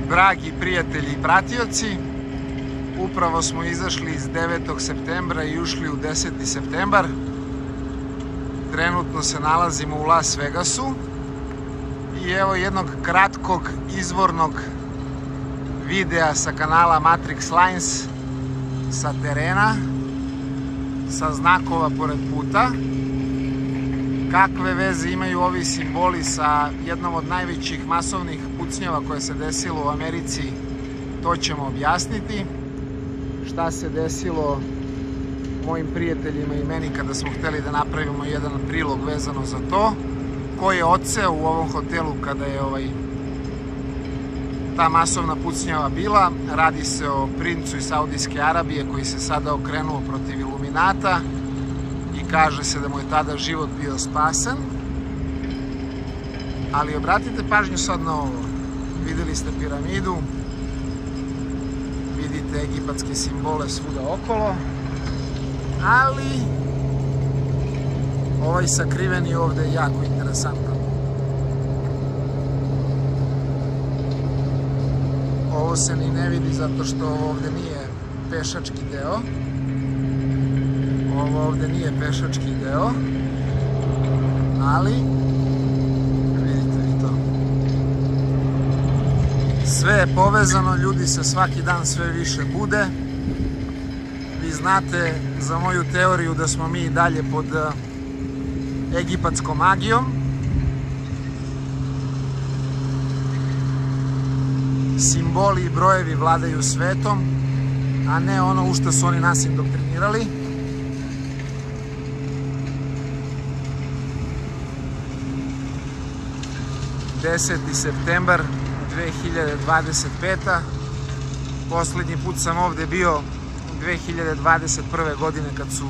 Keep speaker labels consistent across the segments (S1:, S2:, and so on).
S1: Dragi prijatelji i pratioci, upravo smo izašli iz 9. septembra i ušli u 10. septembar. Trenutno se nalazimo u Las Vegasu i evo jednog kratkog izvornog videa sa kanala Matrix Lines sa terena, sa znakova pored puta. Kakve veze imaju ovi simboli sa jednom od najvećih masovnih pucnjava koje se desilo u Americi, to ćemo objasniti. Šta se desilo mojim prijateljima i meni kada smo hteli da napravimo jedan prilog vezano za to. Ko je odseo u ovom hotelu kada je ta masovna pucnjava bila. Radi se o princu iz Saudijske Arabije koji se sada okrenuo protiv Iluminata i kaže se da mu je tada život bio spasan. Ali obratite pažnju sad na ovo. Videli ste piramidu, vidite egipatske simbole svuda okolo, ali ovaj sakriveni ovde je jako interesantan. Ovo se ni ne vidi zato što ovde nije pešački deo. Ovo ovde nije pešački deo, ali vidite vi to. Sve je povezano, ljudi se svaki dan sve više bude. Vi znate za moju teoriju da smo mi i dalje pod egipatskom magijom. Simboli i brojevi vladaju svetom, a ne ono u što su oni nas indoktrinirali. Deseti septembar 2025. Poslednji put sam ovde bio 2021. godine kad su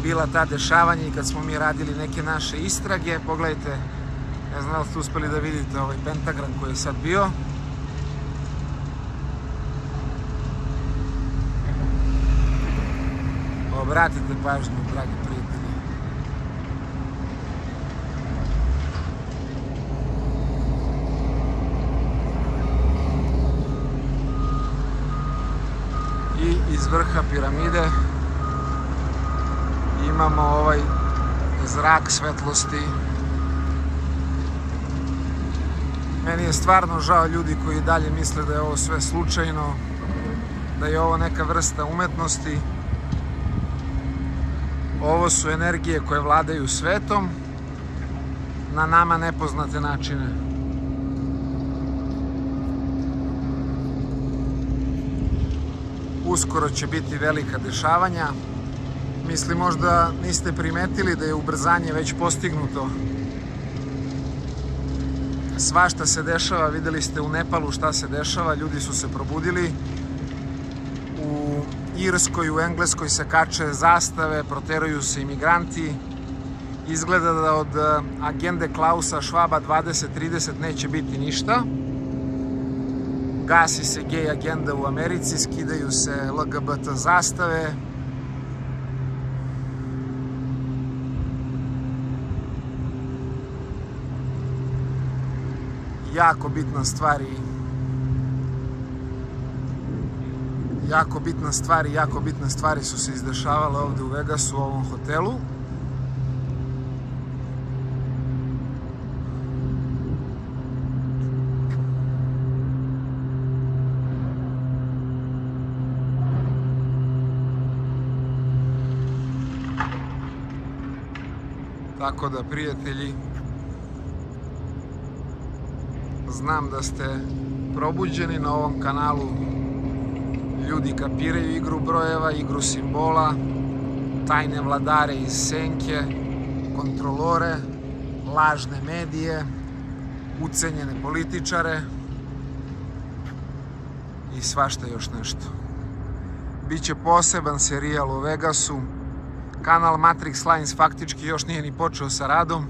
S1: bila ta dešavanja i kad smo mi radili neke naše istrage. Pogledajte, ne znam da li ste uspeli da vidite ovaj pentagram koji je sad bio. Obratite pažnju, dragi prijatelji. I iz vrha piramide imamo ovaj zrak svetlosti. Meni je stvarno žao ljudi koji dalje misle da je ovo sve slučajno, da je ovo neka vrsta umetnosti. Ovo su energije koje vladaju svetom na nama nepoznate načine. Uskoro će biti velika dešavanja. Mislim, možda niste primetili da je ubrzanje već postignuto. Svašta se dešava, videli ste u Nepalu šta se dešava, ljudi su se probudili. U Irskoj, u Engleskoj se kače zastave, proteruju se imigranti. Izgleda da od agende Klausa Schwaba 2030 neće biti ništa. Gasi se gej agenda u Americi, skidaju se LGBT zastave. Jako bitna stvari su se izdešavale ovde u Vegasu, u ovom hotelu. Tako da, prijatelji, znam da ste probuđeni na ovom kanalu. Ljudi kapiraju igru brojeva, igru simbola, tajne vladare iz senke, kontrolore, lažne medije, ucenjene političare i svašta još nešto. Biće poseban serijal u Vegasu. Kanal Matrix Lines faktički još nije ni počeo sa radom,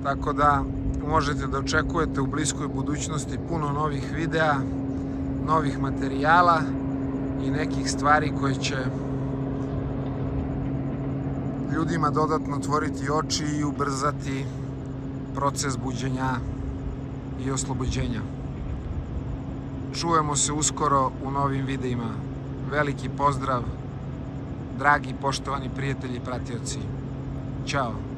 S1: tako da možete da očekujete u bliskoj budućnosti puno novih videa, novih materijala i nekih stvari koje će ljudima dodatno otvoriti oči i ubrzati proces buđenja i oslobođenja. Čujemo se uskoro u novim videima. Veliki pozdrav, dragi poštovani prijatelji i pratioci. Ćao!